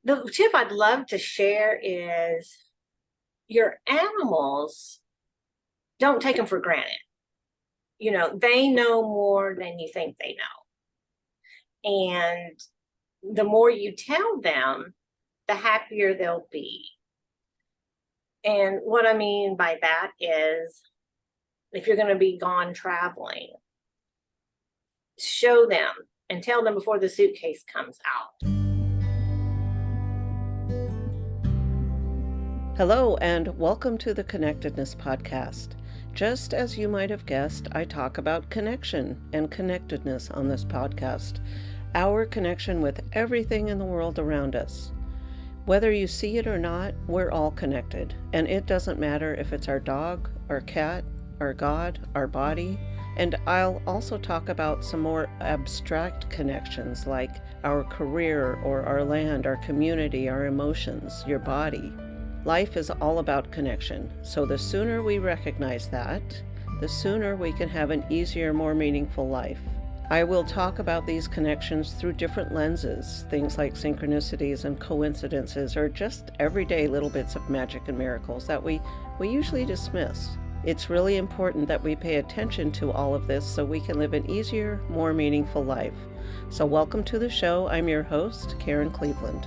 The tip I'd love to share is your animals, don't take them for granted. They know more than you think they know. And the more you tell them, the happier they'll be. And what I mean by that is if you're going to be gone traveling, show them and tell them before the suitcase comes out. Hello, and welcome to the Connectedness Podcast. Just as you might have guessed, I talk about connection and connectedness on this podcast, our connection with everything in the world around us. Whether you see it or not, we're all connected, and it doesn't matter if it's our dog, our cat, our God, our body. And I'll also talk about some more abstract connections like our career or our land, our community, our emotions, your body. Life is all about connection, so the sooner we recognize that, the sooner we can have an easier, more meaningful life. I will talk about these connections through different lenses, things like synchronicities and coincidences, or just everyday little bits of magic and miracles that we usually dismiss. It's really important that we pay attention to all of this so we can live an easier, more meaningful life. So welcome to the show. I'm your host, Karen Cleveland.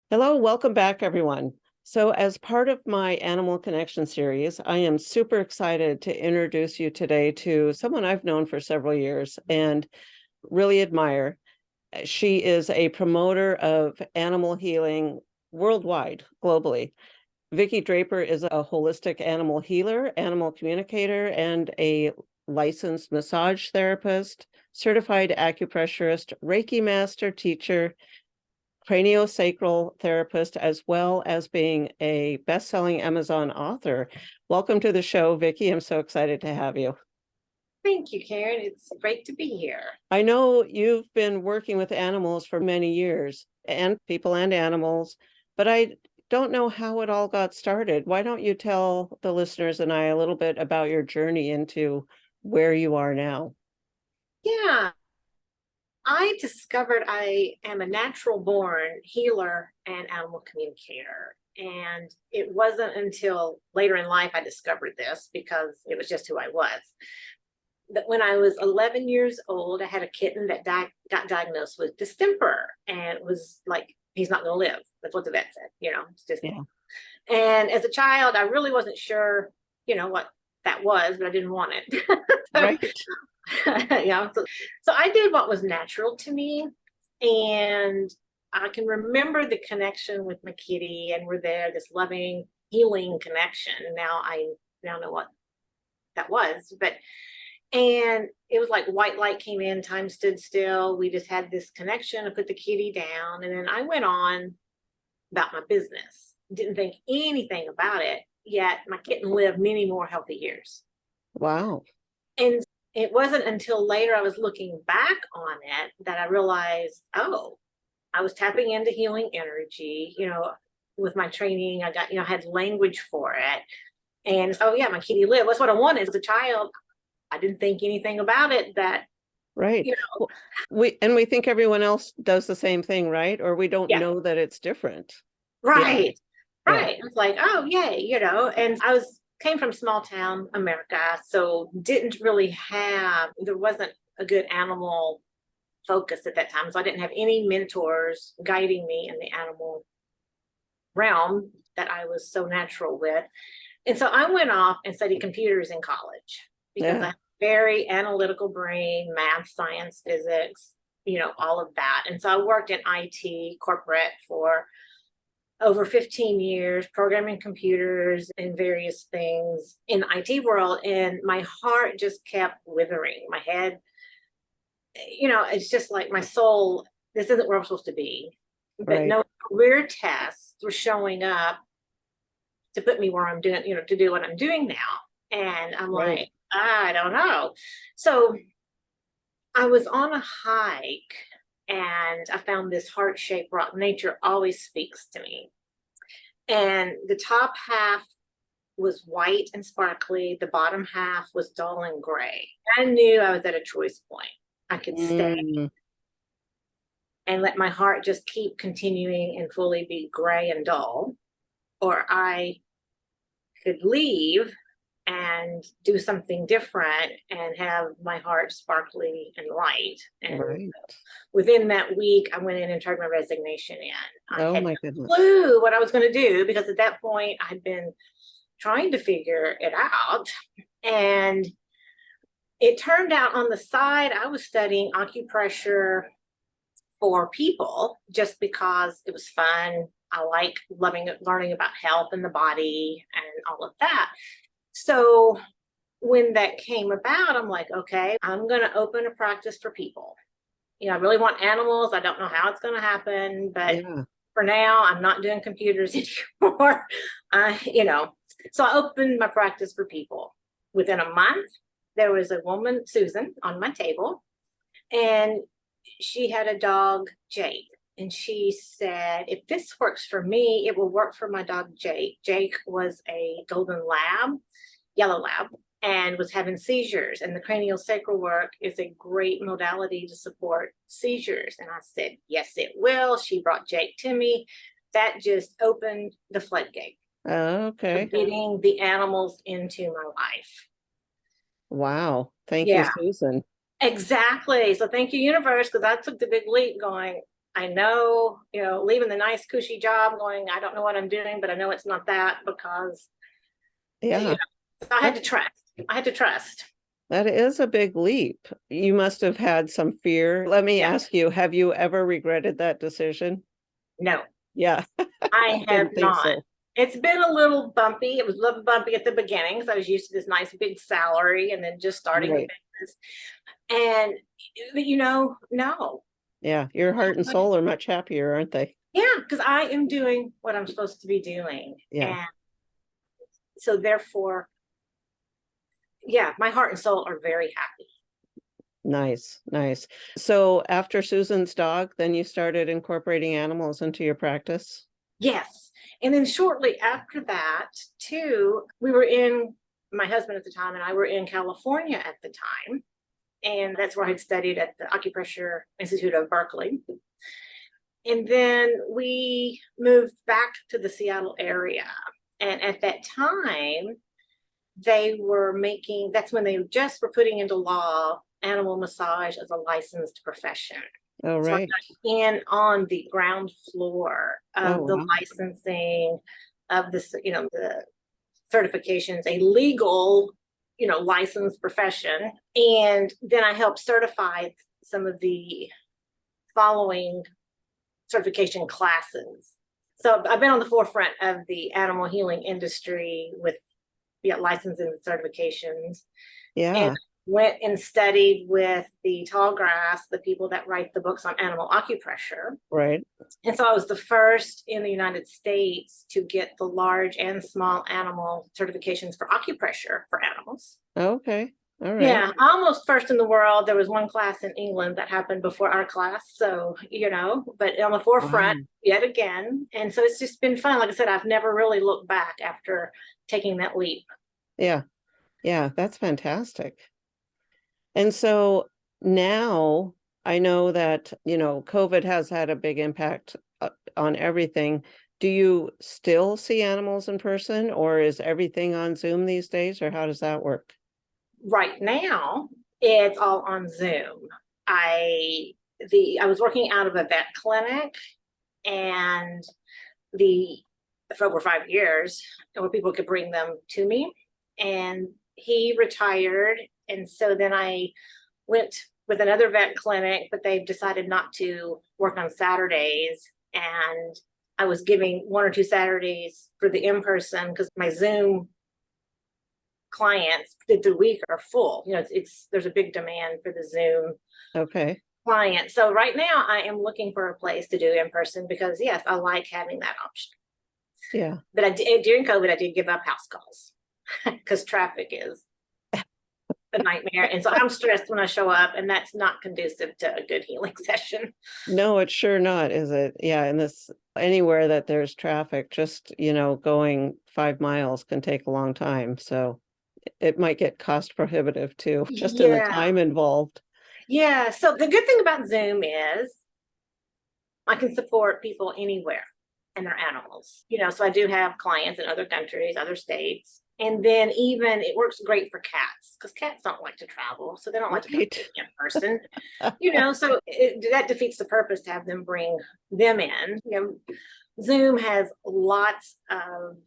Hello, welcome back, everyone. So as part of my Animal Connection series, I am super excited to introduce you today to someone I've known for several years and really admire. She is a promoter of animal healing worldwide, globally. Vicki Draper is a holistic animal healer, animal communicator, and a licensed massage therapist, certified acupressurist, Reiki master teacher, craniosacral therapist, as well as being a best-selling Amazon author. Welcome to the show, Vicki. I'm so excited to have you. Thank you, Karen. It's great to be here. I know you've been working with animals for many years, and people and animals, but I don't know how it all got started. Why don't you tell the listeners and I a little bit about your journey into where you are now? Yeah, I discovered I am a natural born healer and animal communicator. And it wasn't until later in life I discovered this because it was just who I was. But when I was 11 years old, I had a kitten that got diagnosed with distemper, and it was like, he's not going to live. That's what the vet said, it's just. Yeah. And as a child, I really wasn't sure, what that was, but I didn't want it. Right. So I did what was natural to me. And I can remember the connection with my kitty, and we're there, this loving, healing connection. Now I now know what that was. And it was like white light came in, time stood still. We just had this connection. I put the kitty down, and then I went on about my business. Didn't think anything about it, yet my kitten lived many more healthy years. Wow. And it wasn't until later I was looking back on it that I realized, oh, I was tapping into healing energy, with my training. I got, I had language for it. And oh yeah, my kitty lived. That's what I wanted as a child. I didn't think anything about it that. Right. Well, we think everyone else does the same thing, right? Or we don't know that it's different. Right. Yeah. Right. It's like, oh yay, and I came from small town America, so didn't really there wasn't a good animal focus at that time. So I didn't have any mentors guiding me in the animal realm that I was so natural with. And so I went off and studied computers in college because I have a very analytical brain, math, science, physics, all of that. And so I worked in IT corporate for over 15 years, programming computers and various things in the IT world. And my heart just kept withering. My head, it's just like my soul, this isn't where I'm supposed to be. But no career tests were showing up to put me where I'm doing, to do what I'm doing now. And I'm like, I don't know. So I was on a hike, and I found this heart-shaped rock. Nature always speaks to me. And the top half was white and sparkly. The bottom half was dull and gray. I knew I was at a choice point. I could stay Mm, and let my heart just keep continuing and fully be gray and dull, or I could leave and do something different and have my heart sparkly and light. And right. within that week, I went in and turned my resignation in. I Oh had my no goodness. clue what I was going to do, because at that point I'd been trying to figure it out. And it turned out on the side, I was studying acupressure for people just because it was fun. I like learning about health and the body and all of that. So when that came about, I'm like, okay, I'm going to open a practice for people. I really want animals. I don't know how it's going to happen, but Yeah. for now, I'm not doing computers anymore. So I opened my practice for people. Within a month, there was a woman, Susan, on my table, and she had a dog, Jake. And she said, if this works for me, it will work for my dog, Jake. Jake was a golden lab, yellow lab, and was having seizures. And the cranial sacral work is a great modality to support seizures. And I said, yes, it will. She brought Jake to me. That just opened the floodgate for Okay. getting the animals into my life. Wow. Thank you, Yeah, Susan. exactly. So thank you, universe, because I took the big leap going, I know, leaving the nice cushy job going, I don't know what I'm doing, but I know it's not that, because, Yeah. so I had That to trust. I had to trust. that is a big leap. You must have had some fear. Let me Yeah. ask you, have you ever regretted that decision? No, Yeah. I I have didn't think not. so. It's been a little bumpy. It was a little bumpy at the beginning because I was used to this nice big salary and then just starting the Right. business. And, no. Yeah. Your heart and soul are much happier, aren't they? Yeah, because I am doing what I'm supposed to be doing. Yeah. And so therefore, yeah, my heart and soul are very happy. Nice. Nice. So after Susan's dog, then you started incorporating animals into your practice? Yes. And then shortly after that, too, my husband at the time and I were in California at the time. And that's where I had studied at the Acupressure Institute of Berkeley. And then we moved back to the Seattle area. And at that time, that's when they just were putting into law animal massage as a licensed profession. Oh, So I right. got in on the ground floor Oh, of the wow. licensing of the certifications, a legal, licensed profession. And then I helped certify some of the following certification classes. So I've been on the forefront of the animal healing industry with licensing and certifications, and Yeah. went and studied with the tall grass, the people that write the books on animal acupressure. Right. And so I was the first in the United States to get the large and small animal certifications for acupressure for animals. Okay. All right. Yeah, almost first in the world. There was one class in England that happened before our class. So, but on the forefront Wow. yet again. And so it's just been fun. Like I said, I've never really looked back after taking that leap. Yeah. Yeah. That's fantastic. And so now I know that, COVID has had a big impact on everything. Do you still see animals in person, or is everything on Zoom these days, or how does that work? Right now, it's all on Zoom. I I was working out of a vet clinic, and the for over 5 years, where people could bring them to me. And he retired, and so then I went with another vet clinic, but they've decided not to work on Saturdays. And I was giving 1 or 2 Saturdays for the in-person, because my Zoom clients the week are full. There's a big demand for the Zoom Okay. client. So right now I am looking for a place to do in person, because yes, I like having that option. Yeah. But during COVID, I did give up house calls because traffic is a nightmare. And so I'm stressed when I show up, and that's not conducive to a good healing session. No, it's sure not, is it? Yeah, in this Anywhere that there's traffic, just, going 5 miles can take a long time. So it might get cost prohibitive too, just in the Yeah. time involved. Yeah. So the good thing about Zoom is I can support people anywhere and their animals. So I do have clients in other countries, other states. And then even it works great for cats because cats don't like to travel. So they don't like to come Right. to me in person. So that defeats the purpose to have them bring them in. Zoom has lots of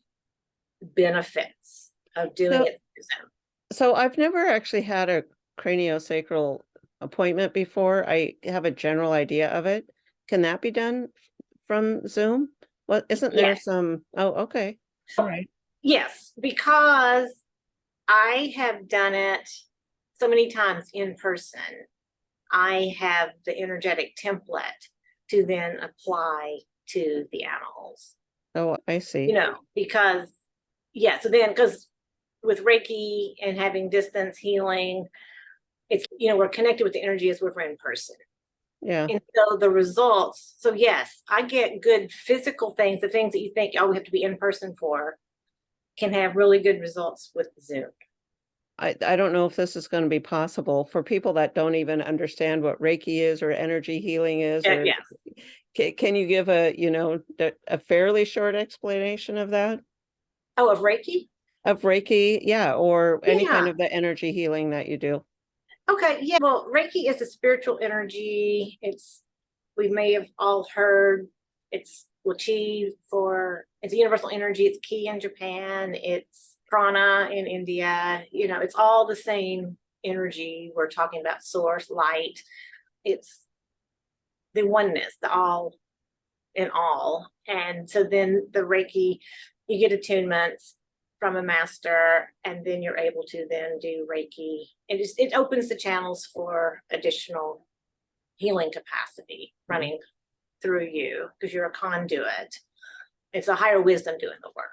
benefits of doing So, it through Zoom. so I've never actually had a craniosacral appointment before. I have a general idea of it. Can that be done from Zoom? Well, isn't there Yes. some? Oh, okay. All right. Yes, because I have done it so many times in person. I have the energetic template to then apply to the animals, Oh, I see. because, yeah, so then, because with Reiki and having distance healing, it's, we're connected with the energy as if we're in person. Yeah. And so the results, so yes, I get good physical things, the things that you think, oh, we have to be in person for, can have really good results with Zoom. I don't know if this is going to be possible for people that don't even understand what Reiki is or energy healing is, or Yes. can you give a fairly short explanation of that? Oh, of Reiki? Of Reiki, yeah, or any kind Yeah. of the energy healing that you do. Okay. Yeah. Well, Reiki is a spiritual energy. We may have all heard it's it's a universal energy. It's ki in Japan. It's prana in India. It's all the same energy. We're talking about source, light. It's the oneness, the all in all. And so then the Reiki, you get attunements from a master, and then you're able to then do Reiki. It opens the channels for additional healing capacity running through you because you're a conduit. It's a higher wisdom doing the work.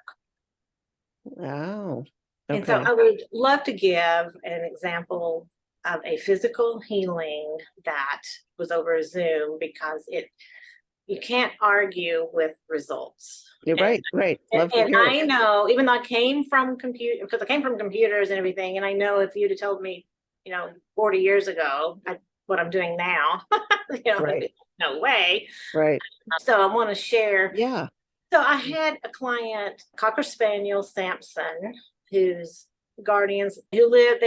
Wow. And so Okay. I would love to give an example of a physical healing that was over Zoom because you can't argue with results. You're And, right, right. and, Love to and hear it. I know, even though I came from because I came from computers and everything, and I know if you'd have told me, 40 years ago, what I'm doing now, Right, no way. right. So I want to share. Yeah. So I had a client, Cocker Spaniel Sampson, whose guardians they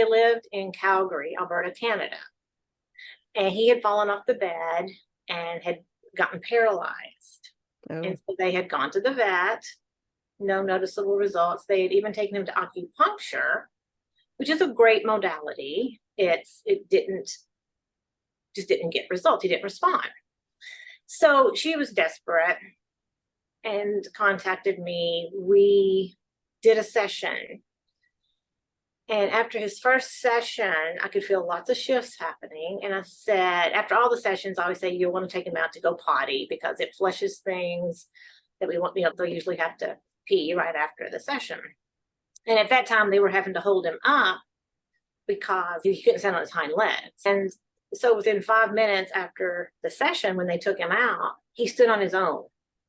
lived in Calgary, Alberta, Canada. And he had fallen off the bed and had gotten paralyzed. And Oh, so they had gone to the vet, no noticeable results. They had even taken him to acupuncture, which is a great modality. It didn't get results. He didn't respond. So she was desperate and contacted me. We did a session. And after his first session, I could feel lots of shifts happening. And I said, after all the sessions, I always say, you'll want to take him out to go potty because it flushes things that we want. They'll usually have to pee right after the session. And at that time, they were having to hold him up because he couldn't stand on his hind legs. And so within 5 minutes after the session, when they took him out, he stood on his own.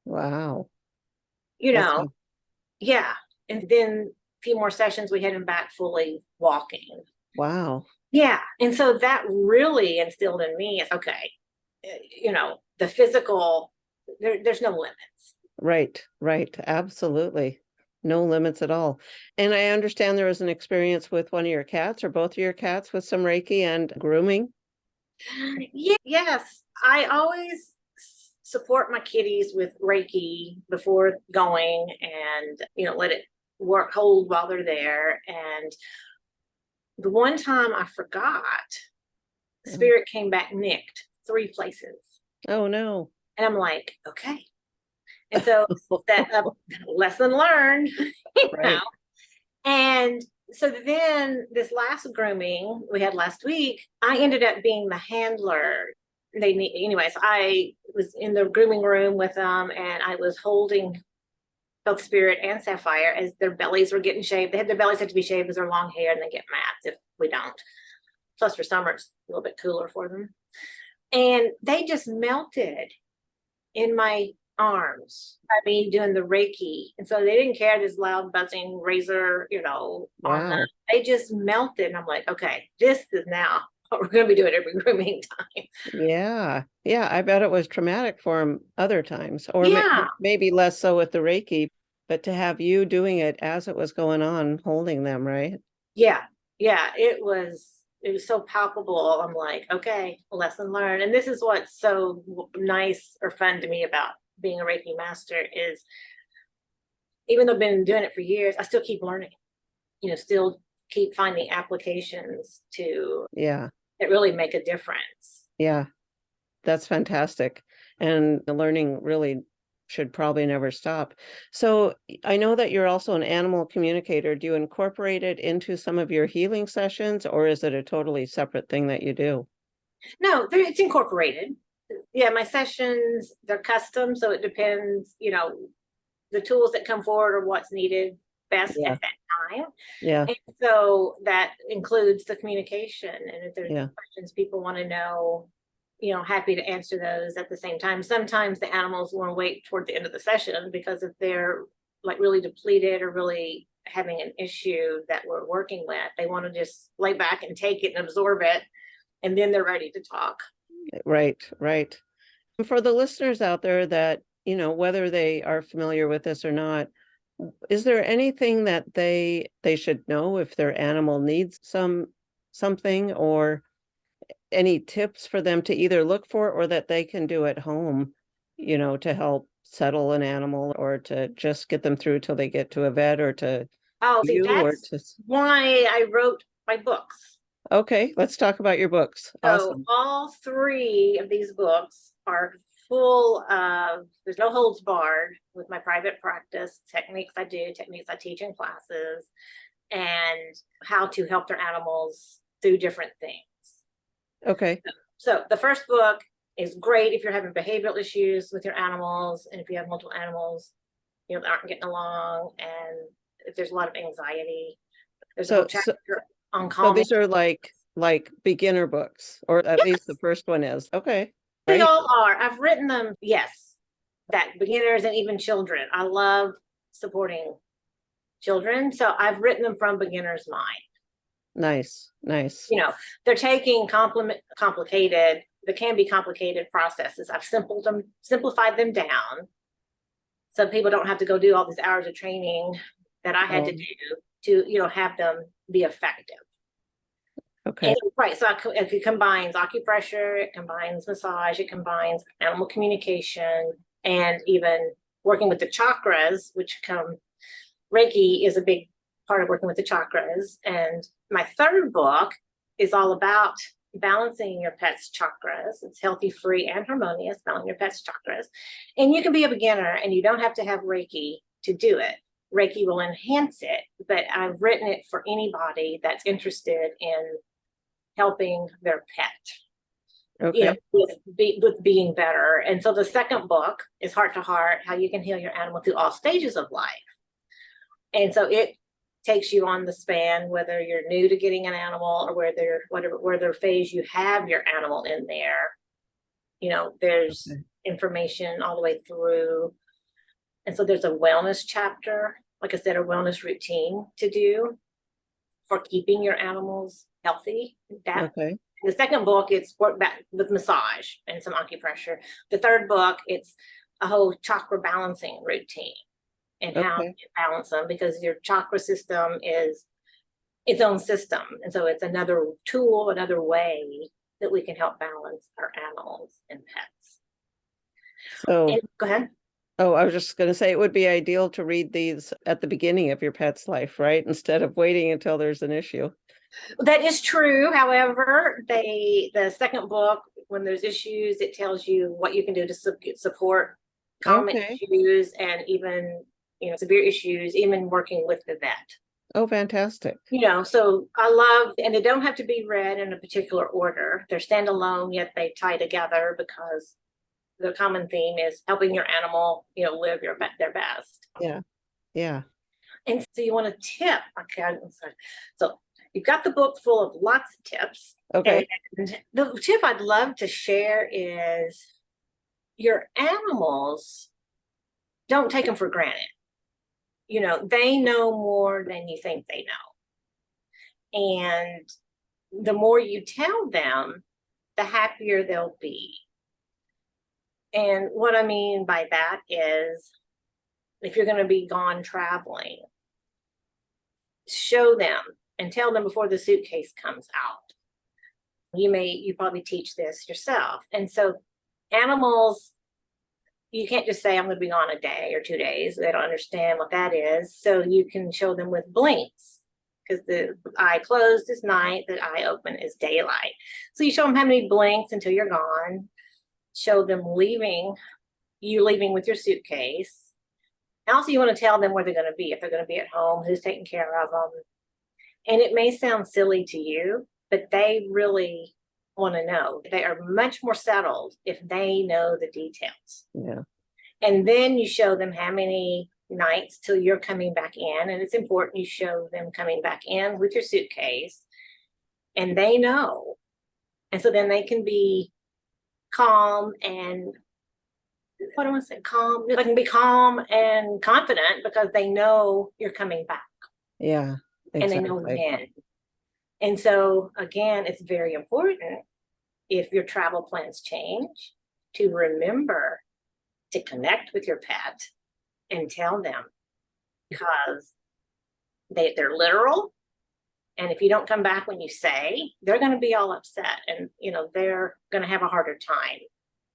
wow. You That's know, yeah. And then a few more sessions, we had him back fully walking. wow. Yeah. And so that really instilled in me, okay, the physical, there's no limits. Right, right. Absolutely. No limits at all. And I understand there was an experience with one of your cats or both of your cats with some Reiki and grooming. Yeah, yes. I always support my kitties with Reiki before going and, let it hold while they're there. And the one time I forgot, Oh, spirit came back nicked 3 places. oh no. And I'm like, okay. And so that lesson learned, you know. Right. And so then this last grooming we had last week, I ended up being the handler. Anyways, I was in the grooming room with them and I was holding both Spirit and Sapphire as their bellies were getting shaved. Their bellies had to be shaved because they're long hair and they get mats if we don't. Plus for summer, it's a little bit cooler for them. And they just melted in my arms by me doing the Reiki. And so they didn't care this loud buzzing razor, on them. Wow. They just melted. And I'm like, okay, this is now what we're going to be doing every grooming time. Yeah. Yeah. I bet it was traumatic for him other times, or Yeah. maybe less so with the Reiki, but to have you doing it as it was going on, holding them, right? Yeah. Yeah. It was so palpable. I'm like, okay, lesson learned. And this is what's so nice or fun to me about being a Reiki master is even though I've been doing it for years, I still keep learning, still keep finding applications to Yeah. that really make a difference. Yeah. That's fantastic. And the learning really should probably never stop. So I know that you're also an animal communicator. Do you incorporate it into some of your healing sessions, or is it a totally separate thing that you do? No, it's incorporated. Yeah, my sessions, they're custom, so it depends, the tools that come forward are what's needed best Yeah. at that time. Yeah. And so that includes the communication. And if there's Yeah. questions people want to know, happy to answer those at the same time. Sometimes the animals want to wait toward the end of the session because if they're like really depleted or really having an issue that we're working with, they want to just lay back and take it and absorb it. And then they're ready to talk. Right. Right. For the listeners out there that, whether they are familiar with this or not, is there anything that they should know if their animal needs something, or any tips for them to either look for or that they can do at home, to help settle an animal or to just get them through till they get to a vet or to Oh, see, you or that's to why I wrote my books. Okay, let's talk about your books. So Awesome. all three of these books are full of, there's no holds barred with my private practice, techniques I do, techniques I teach in classes, and how to help their animals do different things. Okay. So the first book is great if you're having behavioral issues with your animals, and if you have multiple animals, that aren't getting along, and if there's a lot of anxiety. There's a whole So so, chapter on so calming. these are like beginner books, or at least the Yes, first one is. Okay. they Great. all are. I've written them, yes, that beginners and even children. I love supporting children. So I've written them from beginner's mind. Nice. Nice. They're taking complicated, there can be complicated processes. I've simplified them down. So people don't have to go do all these hours of training that I had to do to, have them be effective. Okay. Right. So it combines acupressure, it combines massage, it combines animal communication, and even working with the chakras, Reiki is a big part of working with the chakras. And my third book is all about balancing your pet's chakras. It's healthy, free, and harmonious, balancing your pet's chakras. And you can be a beginner and you don't have to have Reiki to do it. Reiki will enhance it, but I've written it for anybody that's interested in helping their pet, Okay. with being better. And so the second book is Heart to Heart, how you can heal your animal through all stages of life. And so it takes you on the span, whether you're new to getting an animal or whether phase you have your animal in there. There's information all the way through. And so there's a wellness chapter, like I said, a wellness routine to do for keeping your animals healthy. Okay. The second book, it's work back with massage and some acupressure. The third book, it's a whole chakra balancing routine and how Okay. to balance them, because your chakra system is its own system. And so it's another tool, another way that we can help balance our animals and pets. So, And go ahead. oh, I was just going to say it would be ideal to read these at the beginning of your pet's life, right? Instead of waiting until there's an issue. That is true. However, the second book, when there's issues, it tells you what you can do to support common Okay. issues and even, severe issues, even working with the vet. Oh, fantastic. So I love, and they don't have to be read in a particular order. They're standalone, yet they tie together because the common theme is helping your animal, live their best. Yeah. Yeah. And so you want a tip. Okay, I'm sorry. So you've got the book full of lots of tips. Okay. And the tip I'd love to share is your animals don't take them for granted. They know more than you think they know. And the more you tell them, the happier they'll be. And what I mean by that is, if you're going to be gone traveling, show them and tell them before the suitcase comes out. You probably teach this yourself. And so animals, you can't just say, I'm going to be gone a day or 2 days. They don't understand what that is. So you can show them with blinks, because the eye closed is night, the eye open is daylight. So you show them how many blinks until you're gone. Show them leaving with your suitcase. And also, you want to tell them where they're going to be, if they're going to be at home, who's taking care of them. And it may sound silly to you, but they really want to know. They are much more settled if they know the details. Yeah. And then you show them how many nights till you're coming back in. And it's important you show them coming back in with your suitcase, and they know. And so then they can be calm and what do I want to say? Calm. They can be calm and confident because they know you're coming back. Yeah, exactly. And they know when. And so again, it's very important, if your travel plans change, to remember to connect with your pet and tell them, because they're literal. And if you don't come back when you say, they're going to be all upset, and they're going to have a harder time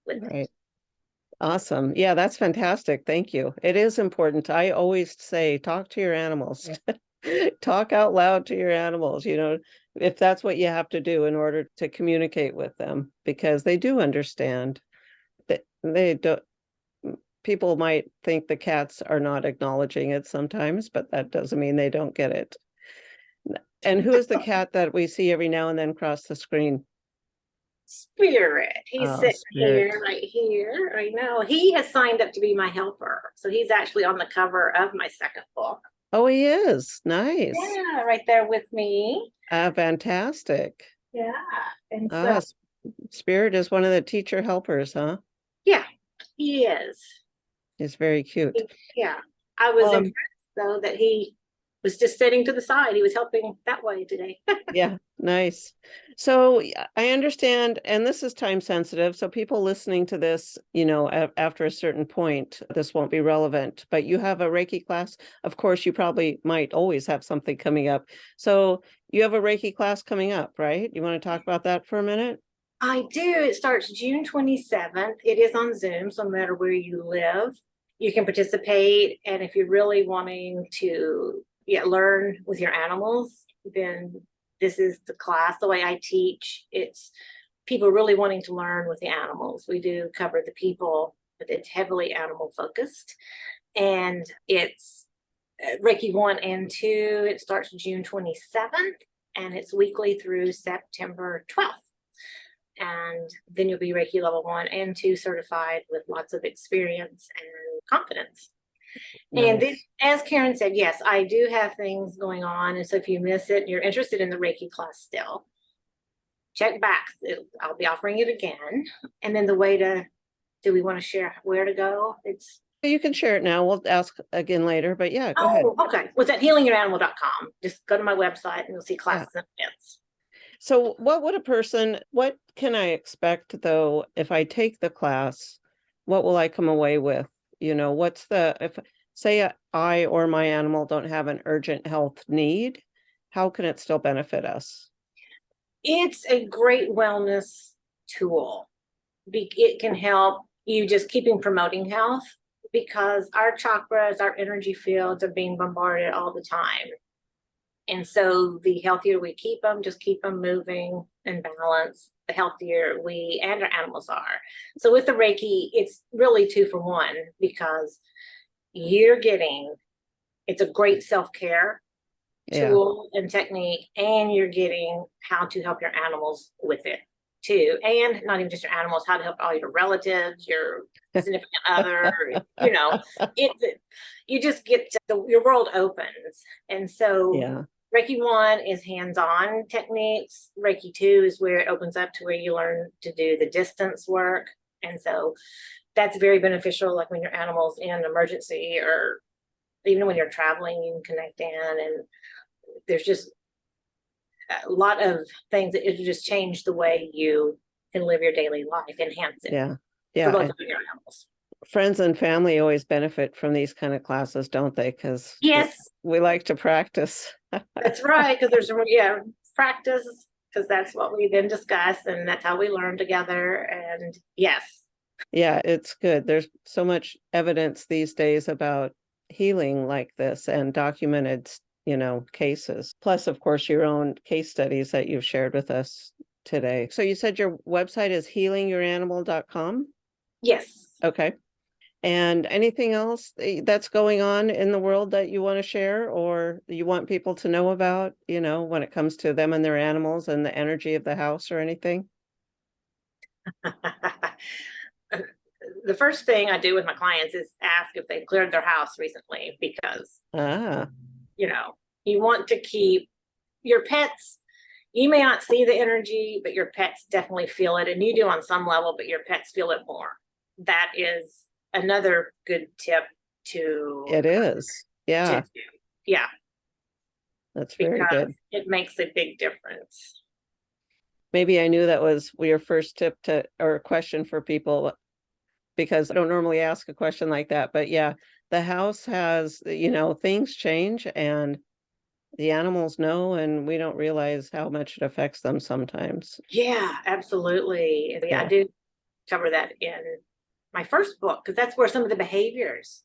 with it. Awesome. Yeah, that's fantastic. Thank you. It is important. I always say, talk to your animals. Talk out loud to your animals, if that's what you have to do in order to communicate with them, because they do understand that they don't. People might think the cats are not acknowledging it sometimes, but that doesn't mean they don't get it. And who is the cat that we see every now and then cross the screen? Spirit. He's sitting Spirit. here, right here. I know. He has signed up to be my helper. So he's actually on the cover of my second book. Oh, he is. Nice. Yeah, right there with me. Fantastic. Yeah. And so Spirit is one of the teacher helpers, huh? Yeah, he is. He's very cute. Yeah. I was impressed, though, that he was just sitting to the side. He was helping that way today. Yeah, nice. So I understand, and this is time sensitive, so people listening to this, after a certain point, this won't be relevant, but you have a Reiki class. Of course, you probably might always have something coming up. So you have a Reiki class coming up, right? You want to talk about that for a minute? I do. It starts June 27th. It is on Zoom, so no matter where you live, you can participate. And if you're really wanting to learn with your animals, then this is the class. The way I teach, it's people really wanting to learn with the animals. We do cover the people, but it's heavily animal focused. And it's Reiki 1 and 2. It starts June 27th, and it's weekly through September 12th. And then you'll be Reiki level 1 and 2 certified with lots of experience and confidence. Nice. And then, as Karen said, yes, I do have things going on. And so if you miss it and you're interested in the Reiki class still, check back. I'll be offering it again. And then do we want to share where to go? You can share it now. We'll ask again later, but yeah, go ahead. Okay. Well, it's at healingyuranimal.com. Just go to my website and you'll see classes and events. So what can I expect though, if I take the class? What will I come away with? If say I or my animal don't have an urgent health need, how can it still benefit us? It's a great wellness tool. It can help you just keeping promoting health, because our chakras, our energy fields are being bombarded all the time. And so the healthier we keep them, just keep them moving and balanced, the healthier we and our animals are. So with the Reiki, it's really 2 for 1, because it's a great self-care tool and technique, and you're getting how to help your animals with it too. And not even just your animals, how to help all your relatives, your significant other, you just get your world opens. And so Reiki 1 is hands-on techniques. Reiki 2 is where it opens up to where you learn to do the distance work. And so that's very beneficial, like when your animal's in emergency, or even when you're traveling, you can connect in, and there's just a lot of things that it just change the way you can live your daily life, enhance it Yeah. for Yeah. both of your animals. Friends and family always benefit from these kind of classes, don't they? Because Yes, we like to practice. that's right. Because there's practice, because that's what we then discuss, and that's how we learn together. And yes, Yeah, it's good. There's so much evidence these days about healing like this and documented, cases. Plus, of course, your own case studies that you've shared with us today. So you said your website is healingyuranimal.com? yes. Okay. And anything else that's going on in the world that you want to share or you want people to know about, when it comes to them and their animals and the energy of the house or anything? The first thing I do with my clients is ask if they cleared their house recently, because Ah, you want to keep your pets. You may not see the energy, but your pets definitely feel it, and you do on some level, but your pets feel it more. That is another good tip to it is. to Yeah, do. Yeah, that's very because good. it makes a big difference. Maybe I knew that was your first tip or question for people because I don't normally ask a question like that. But yeah, the house has, things change and the animals know, and we don't realize how much it affects them sometimes. Yeah, absolutely. I Yeah. do cover that in my first book, because that's where some of the behaviors,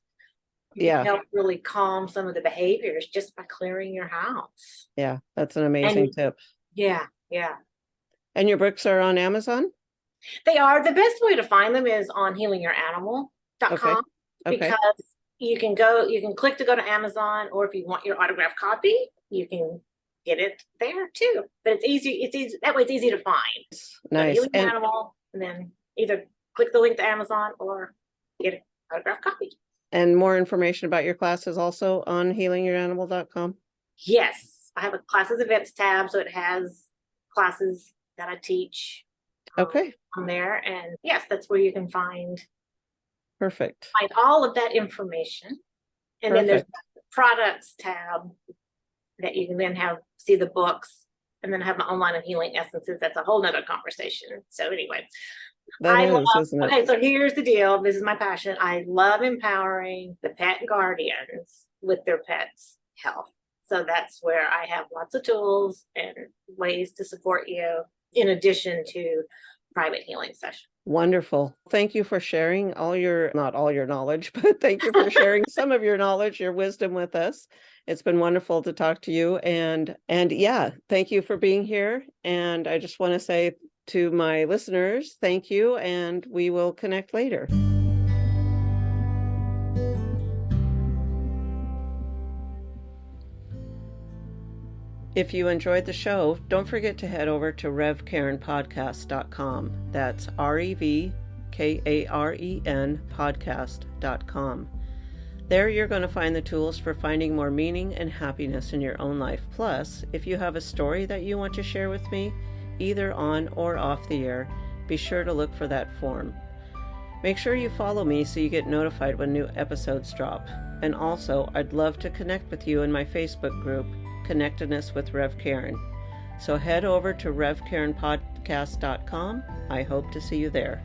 you can Yeah. help really calm some of the behaviors just by clearing your house. Yeah. That's an amazing And tip. yeah, yeah. And your books are on Amazon? They are. The best way to find them is on Okay. healingyuranimal, Okay. because you can click to go to Amazon, or if you want your autographed copy, you can get it there too. But it's easy that way, it's easy to find. Go to Nice. Healing Animal, and then either click the link to Amazon or get an autographed copy. And more information about your classes also on healingyuranimal.com? Yes, I have a classes events tab, so it has classes that I teach Okay. on there, and yes, that's where you can find Perfect. all of that information. And then there's Perfect. the products tab that you can then see the books, and then have my online and healing essences. That's a whole nother conversation. So anyway, That is, isn't it? okay, so here's the deal. This is my passion. I love empowering the pet guardians with their pets' health. So that's where I have lots of tools and ways to support you, in addition to private healing sessions. Wonderful. Thank you for sharing not all your knowledge, but thank you for sharing some of your knowledge, your wisdom with us. It's been wonderful to talk to you, and yeah, thank you for being here. And I just want to say to my listeners, thank you, and we will connect later. If you enjoyed the show, don't forget to head over to revkarenpodcast.com. That's REVKAREN podcast.com. There you're going to find the tools for finding more meaning and happiness in your own life. Plus, if you have a story that you want to share with me, either on or off the air, be sure to look for that form. Make sure you follow me so you get notified when new episodes drop. And also, I'd love to connect with you in my Facebook group, Connectedness with Rev Karen. So head over to revkarenpodcast.com. I hope to see you there.